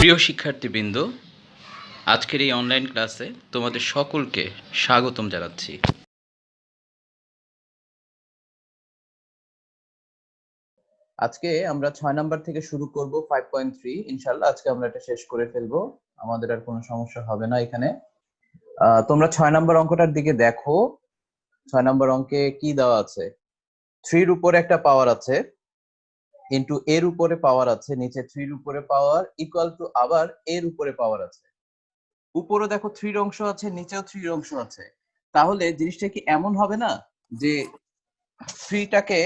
প্রিয় শিক্ষার্থীবৃন্দ, আজকের এই অনলাইন ক্লাসে তোমাদের সকলকে স্বাগতম জানাচ্ছি। আজকে আমরা 6 নাম্বার থেকে শুরু করব 5.3। ইনশাআল্লাহ আজকে আমরা এটা শেষ করে ফেলবো, আমাদের আর কোনো সমস্যা হবে না এখানে। তোমরা 6 নাম্বার অঙ্কটার দিকে দেখো। 6 নাম্বার অঙ্কে কি দেওয়া আছে? 3 এর উপরে একটা পাওয়ার আছে, ইনটু এর উপরে পাওয়ার আছে, নিচে 3 এর উপরে পাওয়ার ইকুয়াল টু আবার এর উপরে পাওয়ার আছে। উপরে দেখো 3 এর অংশ আছে, নিচেও 3 এর অংশ আছে। তাহলে জিনিসটা কি এমন হবে না যে 3টাকে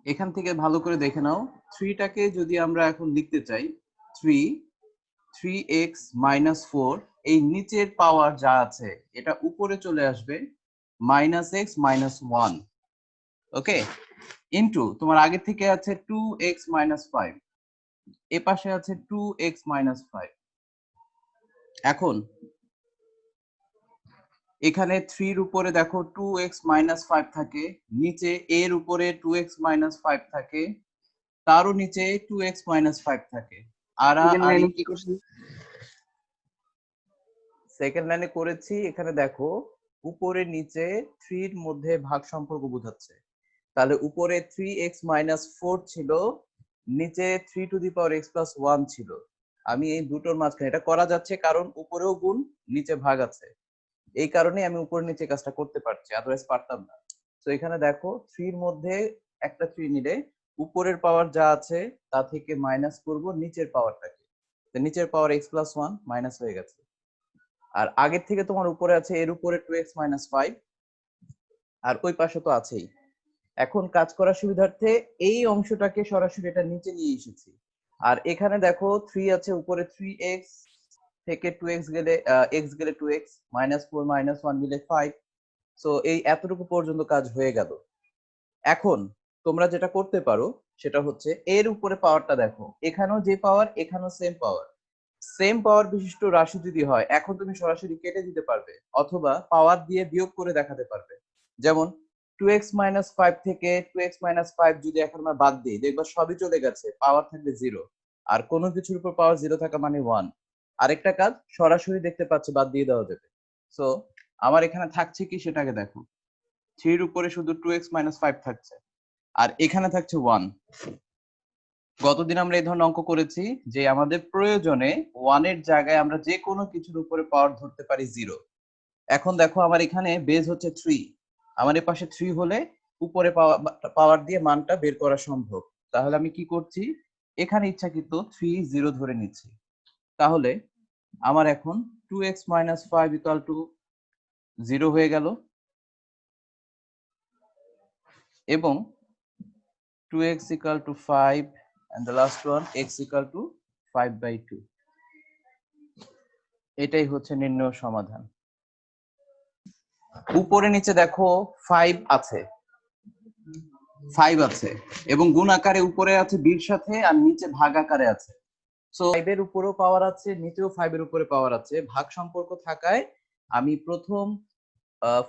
এখান থেকে ভালো করে দেখে নাও। 3টাকে যদি আমরা এখন লিখতে চাই 3x - 4, এই নিচের পাওয়ার যা আছে এটা উপরে চলে আসবে -x - 1, ওকে, ইনটু তোমার আগে থেকে আছে 2x - 5, এ পাশে আছে 2x - 5। এখন এখানে 3 এর উপরে দেখো 2x - 5 থাকে, নিচে এর উপরে 2x - 5 থাকে, তারও নিচে 2x - 5 থাকে। সেকেন্ড লাইনে করেছি। এখানে দেখো উপরে নিচে 3 এর মধ্যে ভাগ সম্পর্ক বোঝাচ্ছে। তাহলে উপরে 3x - 4 ছিল, নিচে 3x + 1 ছিল। আমি এই দুটোর মাঝখানে এটা করা যাচ্ছে কারণ উপরেও গুণ নিচে ভাগ আছে, এই কারণে আমি উপরে নিচে কাজটা করতে পারছি, আদারওয়াইজ পারতাম না। তো এখানে দেখো 3 এর মধ্যে একটা 3 নিলে উপরের পাওয়ার যা আছে তা থেকে মাইনাস করব নিচের পাওয়ারটাকে, তো নিচের পাওয়ার x + 1 মাইনাস হয়ে গেছে। আর আগের থেকে তোমার উপরে আছে এর উপরে 2x - 5, আর ওই পাশে তো আছেই। এখন কাজ করার সুবিধার্থে এই অংশটাকে সরাসরি এটা নিচে নিয়ে এসেছি। আর এখানে দেখো 3 আছে, উপরে 3x থেকে 2x গেলে x গেলে 2x, -4 - 1 মিলে 5। সো এই এতটুকু পর্যন্ত কাজ হয়ে গেল। এখন তোমরা যেটা করতে পারো সেটা হচ্ছে এর উপরে পাওয়ারটা দেখো, এখানেও যে পাওয়ার এখানেও সেম পাওয়ার বিশিষ্ট রাশি যদি হয় এখন তুমি সরাসরি কেটে দিতে পারবে, অথবা পাওয়ার দিয়ে বিয়োগ করে দেখাতে পারবে। যেমন 2x - 5 থেকে 2x - 5 যদি এখন আমরা বাদ দিই, দেখবা সবই চলে গেছে, পাওয়ার থাকবে 0। আর কোনো কিছুর উপর পাওয়ার 0 থাকা মানে 1। আরেকটা কাজ সরাসরি দেখতে পাচ্ছি, বাদ দিয়ে দেওয়া যাবে। সো আমার এখানে থাকছে কি সেটাকে দেখো, 3 এর উপরে শুধু 2x - 5 থাকছে, আর এখানে থাকছে 1। গতদিন আমরা এই ধরনের অঙ্ক করেছি যে আমাদের প্রয়োজনে 1 এর জায়গায় আমরা যে কোনো কিছুর উপরে পাওয়ার ধরতে পারি 0। এখন দেখো আমার এখানে বেজ হচ্ছে 3, আমার এই পাশে 3 হলে উপরে পাওয়ার দিয়ে মানটা বের করা সম্ভব। তাহলে আমি কি করছি, এখানে ইচ্ছাকৃত 3 0 ধরে নিচ্ছি। তাহলে আমার এখন 2x - 5 = 0 হয়ে গেল, এবং 2x = 5, and the last one x = 5/2। এটাই হচ্ছে নির্ণয় সমাধান। উপরে নিচে দেখো 5 আছে, এবং গুণ আকারে উপরে আছে b এর সাথে, আর নিচে ভাগ আকারে আছে। সো 5 এর উপরেও পাওয়ার আছে, নিচেও 5 এর উপরে পাওয়ার আছে, ভাগ সম্পর্ক থাকায় আমি প্রথম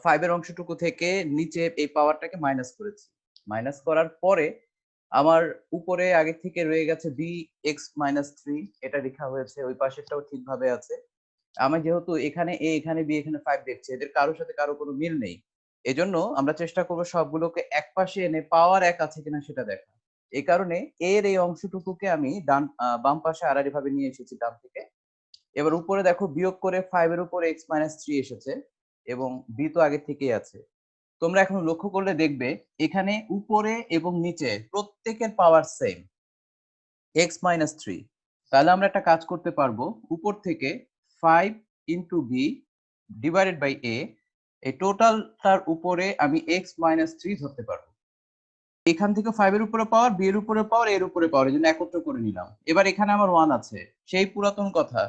5 এর অংশটুকু থেকে নিচে এই পাওয়ারটাকে মাইনাস করেছি। মাইনাস করার পরে আমার উপরে আগে থেকে রয়ে গেছে bx - 3, এটা লেখা হয়েছে, ওই পাশেরটাও ঠিকভাবে আছে। আমি যেহেতু এখানে a এখানে b এখানে 5 দেখছি, এদের কারোর সাথে কারো কোনো মিল নেই, এজন্য আমরা চেষ্টা করব সবগুলোকে এক পাশে এনে পাওয়ার এক আছে কিনা সেটা দেখা। এই কারণে এর এই অংশটুকুকে আমি বাম পাশে আড়াআড়ি ভাবে নিয়ে এসেছি ডান থেকে। এবার উপরে দেখো বিয়োগ করে 5 এর উপরে x - 3 এসেছে, এবং b তো আগে থেকেই আছে। তোমরা এখন লক্ষ্য করলে দেখবে এখানে উপরে এবং নিচে প্রত্যেকের পাওয়ার সেম, x - 3। তাহলে আমরা একটা কাজ করতে পারবো, উপর থেকে 5 * b / a, এই টোটালটার উপরে আমি x - 3 ধরতে পারবো। এখান থেকে 5 এর উপরে পাওয়ার, b এর উপরে পাওয়ার, এর উপরে পাওয়ার, এই জন্য একত্র করে নিলাম। এবার এখানে আমার 1 আছে, সেই পুরাতন কথা,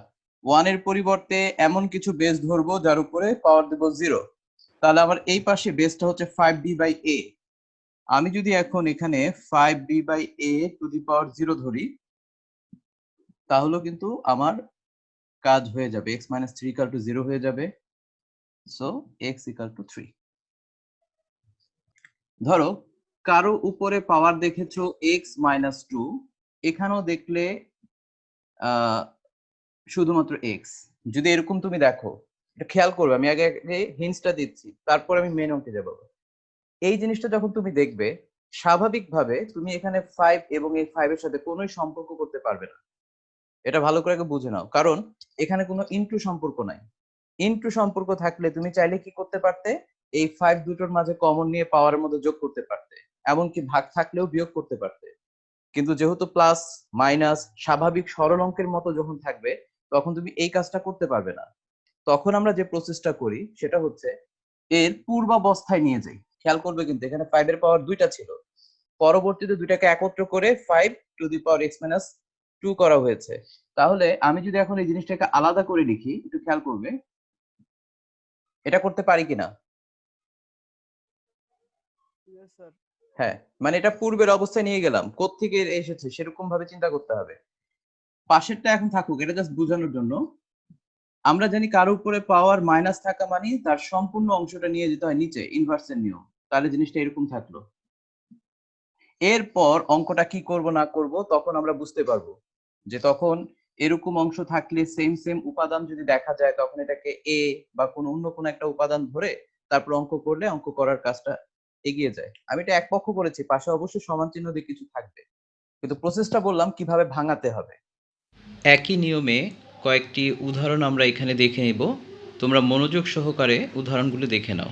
1 এর পরিবর্তে এমন কিছু বেস ধরবো যার উপরে পাওয়ার দেব 0। তাহলে আমার এই পাশে বেসটা হচ্ছে 5b/a। আমি যদি এখন এখানে 5b/a⁴ ধরি, তাহলে কিন্তু আমার কাজ হয়ে যাবে, x - 3 = 0 হয়ে যাবে। So x = 3। ধরো কারো উপরে পাওয়ার দেখেছো x-2, এখানেও দেখলে শুধুমাত্র x। যদি এরকম তুমি দেখো, এটা খেয়াল করবে, আমি আগে হিন্টসটা দিচ্ছি, তারপর আমি মেন অঙ্কে যাব। এই জিনিসটা যখন তুমি দেখবে, স্বাভাবিকভাবে তুমি এখানে 5 এবং এই 5 এর সাথে কোনোই সম্পর্ক করতে পারবে না। এটা ভালো করে আগে বুঝে নাও, কারণ এখানে কোনো ইনটু সম্পর্ক নাই। ইনটু সম্পর্ক থাকলে তুমি চাইলে কি করতে পারতে, এই 5 দুটোর মাঝে কমন নিয়ে পাওয়ারের মধ্যে যোগ করতে পারতে, এমনকি ভাগ থাকলেও বিয়োগ করতে পারতে। কিন্তু যেহেতু প্লাস মাইনাস স্বাভাবিক সরল অঙ্কের মতো যখন থাকবে, তখন তুমি এই কাজটা করতে পারবে না। তখন আমরা যে প্রসেসটা করি সেটা হচ্ছে এর পূর্বাবস্থায় নিয়ে যাই। খেয়াল করবে কিন্তু এখানে 5 এর পাওয়ার 2টা ছিল, পরবর্তীতে দুইটাকে একত্র করে 5 টু দি পাওয়ার x-2 করা হয়েছে। তাহলে আমি যদি এখন এই জিনিসটাকে আলাদা করে লিখি, একটু খেয়াল করবে, এটা করতে পারি কিনা? হ্যাঁ, মানে এটা পূর্বের অবস্থায় নিয়ে গেলাম, কোত্থেকে এসেছে সেরকম ভাবে চিন্তা করতে হবে। পাশেরটা এখন থাকুক, এটা জাস্ট বোঝানোর জন্য। আমরা জানি কারো উপরে পাওয়ার মাইনাস থাকা মানে তার সম্পূর্ণ অংশটা নিয়ে যেতে হয় নিচে, ইনভার্সের নিয়ম। তাহলে জিনিসটা এরকম থাকলো। এরপর অঙ্কটা কি করব না করব তখন আমরা বুঝতে পারবো, যে তখন এরকম অংশ থাকলে সেম সেম উপাদান যদি দেখা যায়, তখন এটাকে এ বা কোনো অন্য কোনো একটা উপাদান ধরে তারপর অঙ্ক করলে অঙ্ক করার কাজটা এগিয়ে যায়। আমি এটা এক পক্ষ করেছি, পাশে অবশ্যই সমান চিহ্ন দিয়ে কিছু থাকবে, কিন্তু প্রসেসটা বললাম কিভাবে ভাঙাতে হবে। একই নিয়মে কয়েকটি উদাহরণ আমরা এখানে দেখে নেব। তোমরা মনোযোগ সহকারে উদাহরণগুলো দেখে নাও।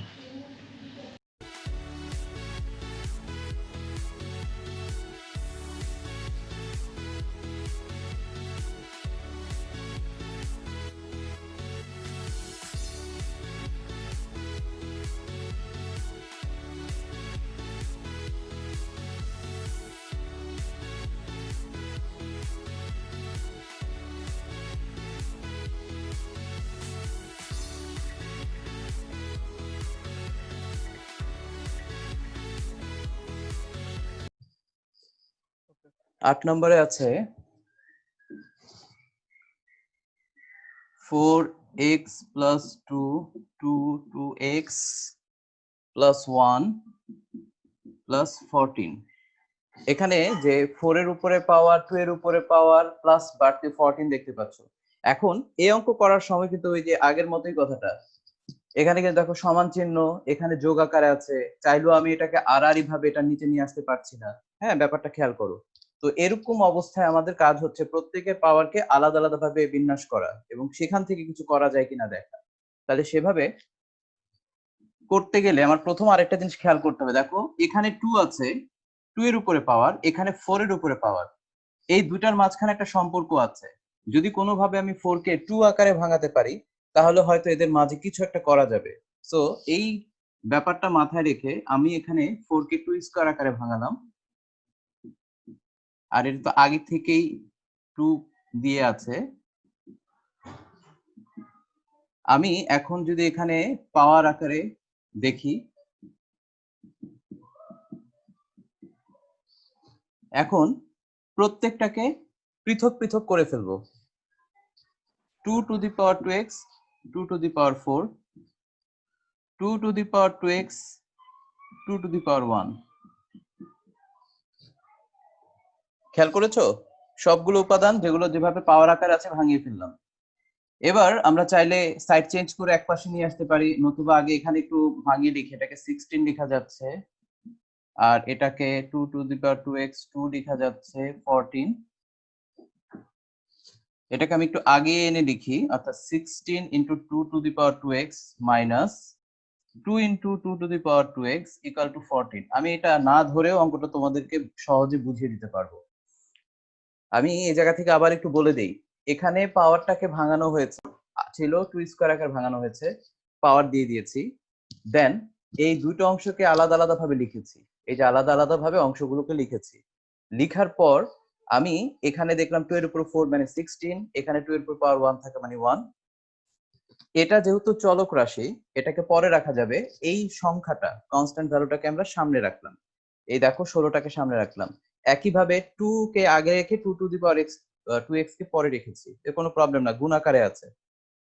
8 নম্বরে আছে 4x plus 2 2x plus 1 plus 14। এখানে যে 4 এর উপরে পাওয়ার, 2 এর উপরে পাওয়ার প্লাস বাড়তি 14 দেখতে পাচ্ছ। এখন এই অঙ্ক করার সময় কিন্তু ওই যে আগের মতোই কথাটা, এখানে কিন্তু দেখো সমান চিহ্ন, এখানে যোগ আকারে আছে, চাইলেও আমি এটাকে আড়াআড়ি ভাবে এটা নিচে নিয়ে আসতে পারছি না। হ্যাঁ, ব্যাপারটা খেয়াল করো। তো এরকম অবস্থায় আমাদের কাজ হচ্ছে প্রত্যেকের পাওয়ারকে আলাদা আলাদা ভাবে বিন্যাস করা এবং সেখান থেকে কিছু করা যায় কিনা দেখা। তাহলে সেভাবে করতে গেলে আমার প্রথম আরেকটা জিনিস খেয়াল করতে হবে। দেখো এখানে 2 আছে, 2 এর উপরে পাওয়ার, এখানে 4 এর উপরে পাওয়ার, এই দুটার মাঝখানে একটা সম্পর্ক আছে। যদি কোনোভাবে আমি 4 কে 2 আকারে ভাঙাতে পারি, তাহলে হয়তো এদের মাঝে কিছু একটা করা যাবে। সো এই ব্যাপারটা মাথায় রেখে আমি এখানে 4 কে 2 স্কয়ার আকারে ভাঙালাম। আর এটা তো আগে থেকেই 2 দিয়ে আছে। আমি এখন যদি এখানে পাওয়ার আকারে দেখি, এখন প্রত্যেকটাকে পৃথক পৃথক করে ফেলবো। 2 to the power 2x, 2 to the power 4, 2 to the power 2x, 2 to the power 1। খেয়াল করেছো? সবগুলো উপাদান যেগুলো যেভাবে পাওয়ার আকারে আছে ভাঙিয়ে ফেললাম। এবার আমরা চাইলে সাইড চেঞ্জ করে একপাশে নিয়ে আসতে পারি, নতুবা আগে এখানে একটু ভাঙিয়ে লিখে এটাকে 16 লেখা যাচ্ছে, আর এটাকে 2 টু দি পাওয়ার 2x 2 লেখা যাচ্ছে 14। এটাকে আমি একটু আগে এনে লিখি, অর্থাৎ 16 into 2 to the power 2x minus 2 into 2 to the power 2x equal to 14। আমি এটা না ধরেও অঙ্কটা তোমাদেরকে সহজে বুঝিয়ে দিতে পারবো। আমি এই জায়গা থেকে আবার একটু বলে দেই, এখানে পাওয়ারটাকে ভাঙানো হয়েছে, ছিল 2 স্কয়ার আকারে ভাঙানো হয়েছে, পাওয়ার দিয়ে দিয়েছি। দেন এই দুটো অংশকে আলাদা আলাদা ভাবে লিখেছি, এই যে আলাদা আলাদা ভাবে অংশগুলোকে লিখেছি। লিখার পর আমি এখানে দেখলাম 2 এর উপর 4 মানে 16, এখানে 2 এর উপর পাওয়ার 1 থাকে মানে 1। এটা যেহেতু চলক রাশি, এটাকে পরে রাখা যাবে, এই সংখ্যাটা কনস্ট্যান্ট ভ্যালুটাকে আমরা সামনে রাখলাম। এই দেখো 16টাকে সামনে রাখলাম। একইভাবে 2 কে আগে রেখে 2 to the power x, 2x কে পরে রেখেছি, এর কোনো প্রবলেম না, গুণ আকারে আছে।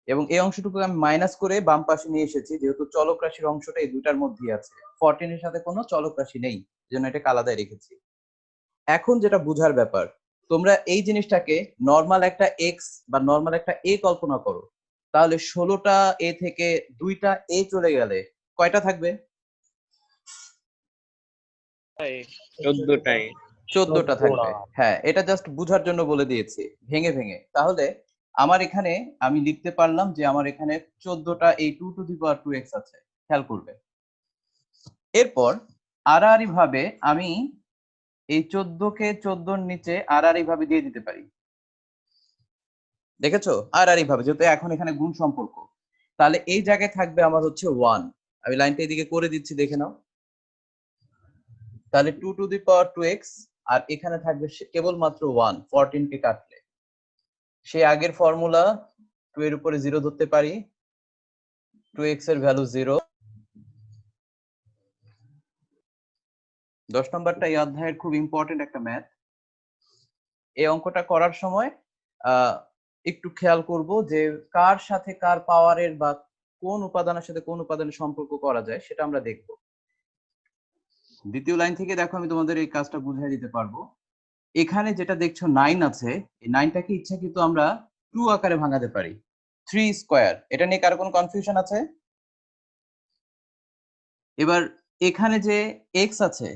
এবং এই অংশটুকু আমি মাইনাস করে বাম পাশে নিয়ে এসেছি, যেহেতু চলক রাশির অংশটা এই দুটার মধ্যেই আছে, 14 এর সাথে কোনো চলক রাশি নেই, এজন্য এটাকে আলাদাই রেখেছি। এখন যেটা বুঝার ব্যাপার, তোমরা এই জিনিসটাকে নরমাল একটা এক্স বা নরমাল একটা এ কল্পনা করো, তাহলে 16টা এ থেকে 2টা এ চলে গেলে কয়টা থাকবে? 14টাই। 14টা থাকবে। হ্যাঁ, এটা জাস্ট বুঝার জন্য বলে দিয়েছি ভেঙে ভেঙে। তাহলে আমার এখানে আমি লিখতে পারলাম যে আমার এখানে 14টা এই 2 টু দি পাওয়ার 2x আছে। খেয়াল করবে। এরপর আড়াআড়ি ভাবে আমি এই 14 কে 14 এর নিচে আড়াআড়ি ভাবে দিয়ে দিতে পারি। দেখেছো? আড়াআড়ি ভাবে, যেহেতু এখন এখানে গুণ সম্পর্ক। তাহলে এই জায়গায় থাকবে আমার হচ্ছে 1। আমি লাইনটা এদিকে করে দিচ্ছি, দেখে নাও। তাহলে 2 টু দি পাওয়ার 2x আর এখানে থাকবে কেবলমাত্র 1, 14 কে কাটলে। সেই আগের ফর্মুলা 2 এর উপরে 0 ধরতে পারি, 2x এর ভ্যালু 0। 10 নম্বরটা এই অধ্যায়ের খুব ইম্পর্টেন্ট একটা ম্যাথ। এই অঙ্কটা করার সময় একটু খেয়াল করব যে কার সাথে কার পাওয়ারের বা কোন উপাদানের সাথে কোন উপাদানের সম্পর্ক করা যায় সেটা আমরা দেখব। দ্বিতীয় লাইন থেকে দেখো, আমি তোমাদের এই কাজটা বুঝিয়ে দিতে পারবো। এখানে যেটা দেখছো 9 আছে, এই 9টাকে ইচ্ছাকৃত আমরা 2 আকারে ভাঙাতে পারি, 3 স্কয়ার। এটা নিয়ে কারো কোনো কনফিউশন আছে? এবার এখানে যে x আছে,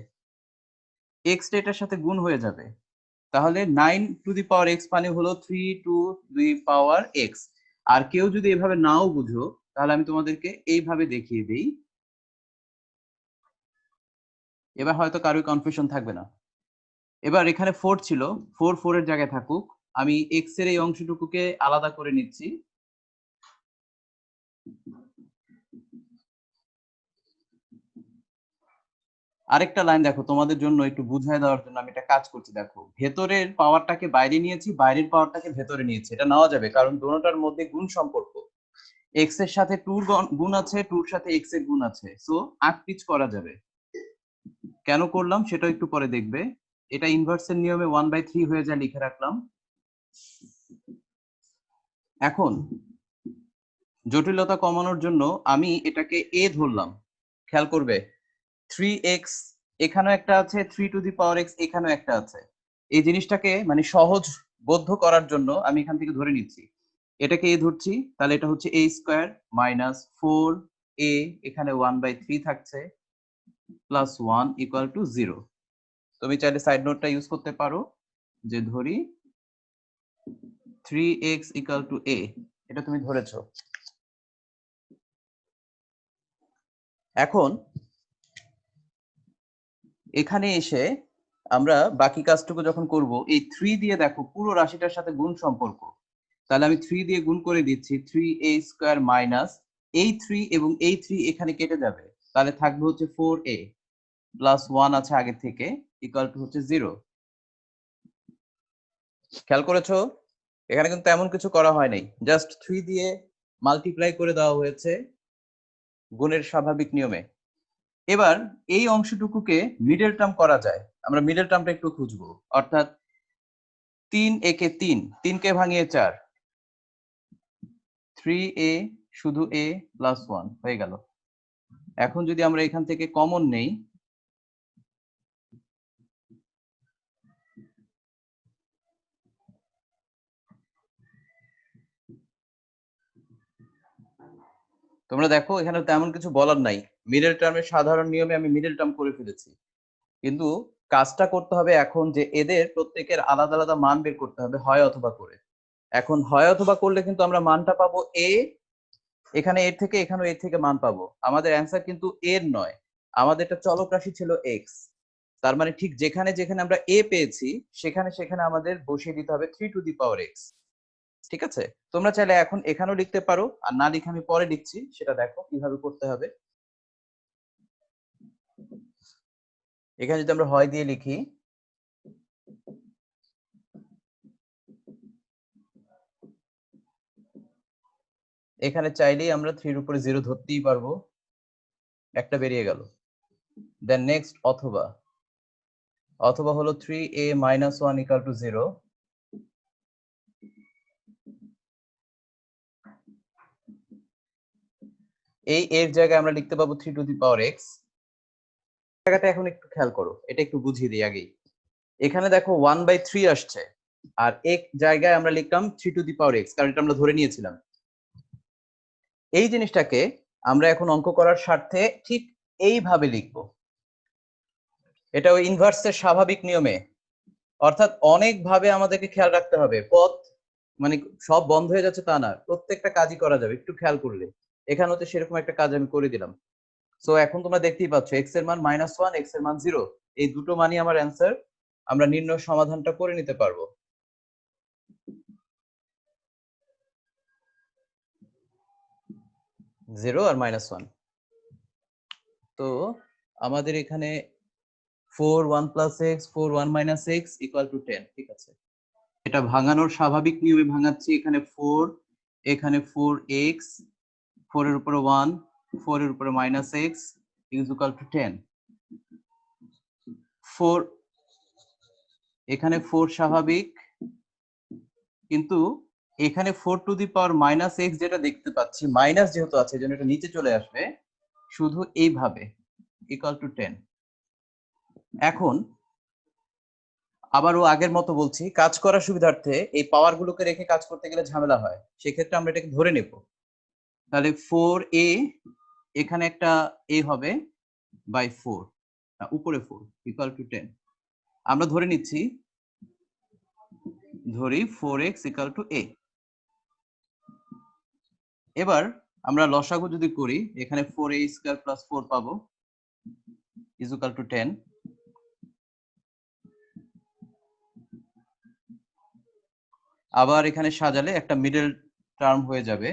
x টা এটার সাথে গুণ হয়ে যাবে। তাহলে 9 টু দি পাওয়ার x মানে হলো 3 টু দি পাওয়ার x। আর কেউ যদি এভাবে নাও বুঝো, তাহলে আমি তোমাদেরকে এইভাবে দেখিয়ে দেই। এবার হয়তো কারোর কনফিউশন থাকবে না। এবার এখানে 4 ছিল, 4 4 এর জায়গায় থাকুক। আমি x এর এই অংশটুকুকে আলাদা করে নিচ্ছি। আরেকটা লাইন দেখো, তোমাদের জন্য একটু বুঝায় দেওয়ার জন্য আমি একটা কাজ করছি। দেখো, ভেতরের পাওয়ারটাকে বাইরে নিয়েছি, বাইরের পাওয়ারটাকে ভেতরে নিয়েছি। এটা নেওয়া যাবে কারণ দুটোটার মধ্যে গুণ সম্পর্ক। x এর সাথে 2 গুণ আছে, 2 এর সাথে x এর গুণ আছে, সো আটপিচ করা যাবে। কেন করলাম সেটা একটু পরে দেখবে। এটা ইনভার্সের নিয়মে 1/3 হয়ে যায়, লিখে রাখলাম। এখন জটিলতা কমানোর জন্য আমি এটাকে a ধরলাম। খেয়াল করবে, 3x এখানেও একটা আছে, 3 টু দি পাওয়ার x এখানেও একটা আছে। এই জিনিসটাকে মানে সহজ বোধ্য করার জন্য আমি এখান থেকে ধরে নিচ্ছি, এটাকে a ধরছি। তাহলে এটা হচ্ছে a স্কয়ার মাইনাস 4a, এখানে 1/3 থাকছে, প্লাস 1 ইকুয়াল টু 0। তুমি চাইলে সাইড নোটটা ইউজ করতে পারো, যে ধরি 3x ইকুয়াল টু a, এটা তুমি ধরেছো। এখন এখানে এসে আমরা বাকি কাজটুকু যখন করব, এই 3 দিয়ে দেখো পুরো রাশিটার সাথে গুণ সম্পর্ক। তাহলে আমি 3 দিয়ে গুণ করে দিচ্ছি, 3a স্কয়ার মাইনাস এই 3 এবং এই 3 এখানে কেটে যাবে। তাহলে থাকবে হচ্ছে 4a প্লাস 1 আছে আগে থেকে, ইকুয়াল টু হচ্ছে 0। খেয়াল করেছো? এখানে কিন্তু তেমন কিছু করা হয় নাই, জাস্ট 3 দিয়ে মাল্টিপ্লাই করে দেওয়া হয়েছে গুণের স্বাভাবিক নিয়মে। এবার এই অংশটুকুকে মিডল টার্ম করা যায়। আমরা মিডল টার্মটা একটু খুঁজবো, অর্থাৎ 3 একে 3, 3 কে ভাঙিয়ে 4, 3a শুধু a প্লাস 1 হয়ে গেল। এখন যদি আমরা এখান থেকে কমন নেই, তোমরা দেখো এখানে তেমন কিছু বলার নাই। মিডল টার্মের সাধারণ নিয়মে আমি মিডল টার্ম করে ফেলেছি, কিন্তু কাজটা করতে হবে এখন যে এদের প্রত্যেকের আলাদা আলাদা মান বের করতে হবে, হয় অথবা করে। এখন হয় অথবা করলে কিন্তু আমরা মানটা পাবো a, এখানে এর থেকে এখানেও এর থেকে মান পাবো। আমাদের অ্যান্সার কিন্তু এর নয়, আমাদের একটা চলক রাশি ছিল x। তার মানে ঠিক যেখানে যেখানে আমরা a পেয়েছি সেখানে সেখানে আমাদের বসিয়ে দিতে হবে 3 টু দি পাওয়ার x। ঠিক আছে? তোমরা চাইলে এখন এখানেও লিখতে পারো, আর না লিখে আমি পরে লিখছি, সেটা দেখো কিভাবে করতে হবে। এখানে যদি আমরা হয় দিয়ে লিখি, এখানে চাইলেই আমরা 3 এর উপরে 0 ধরতেই পারবো, একটা বেরিয়ে গেল। দেন নেক্সট অথবা, অথবা হলো 3a minus 1 equal to 0। এই এর জায়গায় আমরা লিখতে পাবো 3 টু দি পাওয়ার x। জায়গাটা এখন একটু খেয়াল করো, এটা একটু বুঝিয়ে দিই আগেই। এখানে দেখো 1/3 আসছে, আর এক জায়গায় আমরা লিখলাম 3 টু দি পাওয়ার x, কারণ এটা আমরা ধরে নিয়েছিলাম। এই জিনিসটাকে আমরা এখন অঙ্ক করার স্বার্থে ঠিক এইভাবে লিখবো। এটা ওই ইনভার্সের স্বাভাবিক নিয়মে, অর্থাৎ অনেকভাবে আমাদেরকে খেয়াল রাখতে হবে। পথ মানে সব বন্ধ হয়ে যাচ্ছে তা না, প্রত্যেকটা কাজই করা যাবে একটু খেয়াল করলে। এখানে হচ্ছে সেরকম একটা কাজ আমি করে দিলাম। সো এখন তোমরা দেখতেই পাচ্ছ x এর মান -1, x এর মান 0, এই দুটো মানই আমার অ্যান্সার। আমরা নির্ণয় সমাধানটা করে নিতে পারবো। জিরো আর -1, তো আমাদের এখানে 4 1 + x 4 1 - x = 10, ঠিক আছে। এটা ভাঙানোর স্বাভাবিক নিয়মে ভাঙাচ্ছি। এখানে 4, এখানে 4x, 4 এর উপরে 1, 4 এর উপরে -x = 10। 4 এখানে 4 স্বাভাবিক, কিন্তু এখানে 4 টু দি পাওয়ার -x যেটা দেখতে পাচ্ছি, মাইনাস যেহেতু আছে এজন্য এটা নিচে চলে আসবে শুধু এইভাবে = 10। এখন আবারও আগের মতো বলছি, কাজ করার সুবিধার্থে এই পাওয়ার গুলোকে রেখে কাজ করতে গেলে ঝামেলা হয়, সেক্ষেত্রে আমরা এটাকে ধরে নেব। তাহলে 4a, এখানে একটা a হবে বাই 4, উপরে 4 = 10। আমরা ধরে নিচ্ছি, ধরি 4x = a। এবার আমরা লসাগু যদি করি, এখানে 4a² + 4 পাবো = 10। আবার এখানে সাজালে একটা মিডল টার্ম হয়ে যাবে,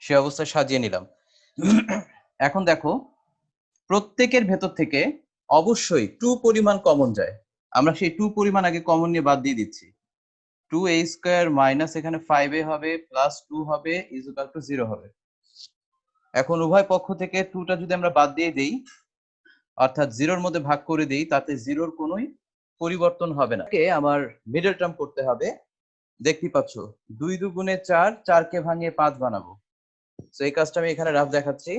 সে অবস্থায় সাজিয়ে নিলাম। এখন দেখো, প্রত্যেকের ভেতর থেকে অবশ্যই 2 পরিমাণ কমন যায়। আমরা সেই 2 পরিমাণ আগে কমন নিয়ে বাদ দিয়ে দিচ্ছি। 2a² মাইনাস এখানে 5a হবে প্লাস 2 হবে = 0 হবে। এখন উভয় পক্ষ থেকে 2টা যদি আমরা বাদ দিয়ে দেই, অর্থাৎ 0-র মধ্যে ভাগ করে দেই, তাতে 0-র কোনোই পরিবর্তন হবে না। আমার মিডল টার্ম করতে হবে। দেখতেই পাচ্ছ 2 × 2 = 4, 4 কে ভাঙিয়ে 5 বানাবো। সো এই কাজটা আমি এখানে রাফ দেখাচ্ছি।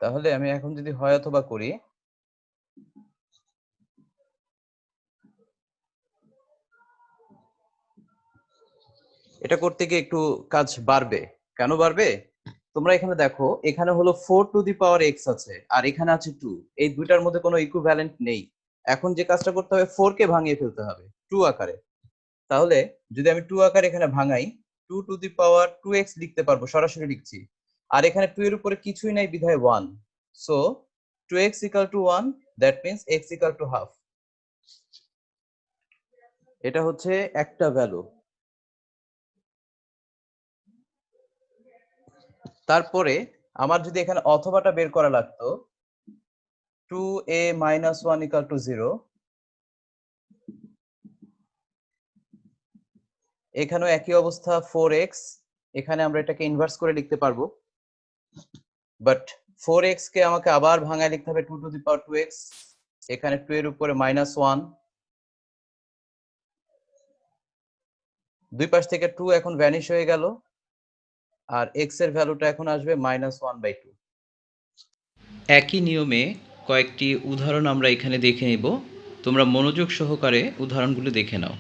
তাহলে আমি এখন যদি হয় অথবা করি, এটা করতে গিয়ে একটু কাজ বাড়বে। কেন বাড়বে? তোমরা এখানে দেখো, এখানে হলো 4 টু দি পাওয়ার x আছে, আর এখানে আছে 2। এই দুইটার মধ্যে কোনো ইকুইভ্যালেন্ট নেই। এখন যে কাজটা করতে হবে, 4 কে ভাঙিয়ে ফেলতে হবে 2 আকারে। তাহলে যদি আমি 2 আকারে এখানে ভাঙাই, 2 টু দি পাওয়ার 2x লিখতে পারবো, সরাসরি লিখছি। আর এখানে 2 এর উপরে কিছুই নাই বিধায় 1। So 2x = 1, that means x = half. এটা হচ্ছে একটা ভ্যালু। তারপরে আমার যদি এখানে অথবাটা বের করা লাগতো, 2a - 1 = 0, এখানেও একই অবস্থা 4x, এখানে আমরা এটাকে ইনভার্স করে লিখতে পারবো, বাট 4x কে আমাকে আবার ভাঙায় লিখতে হবে 2 টু দি পাওয়ার 2x। এখানে 2 এর উপরে -1, দুই পাশ থেকে 2 এখন ভ্যানিশ হয়ে গেল, আর x এর ভ্যালুটা এখন আসবে -1/2। একই নিয়মে কয়েকটি উদাহরণ আমরা এখানে দেখে নেব। তোমরা মনোযোগ সহকারে উদাহরণগুলো দেখে নাও।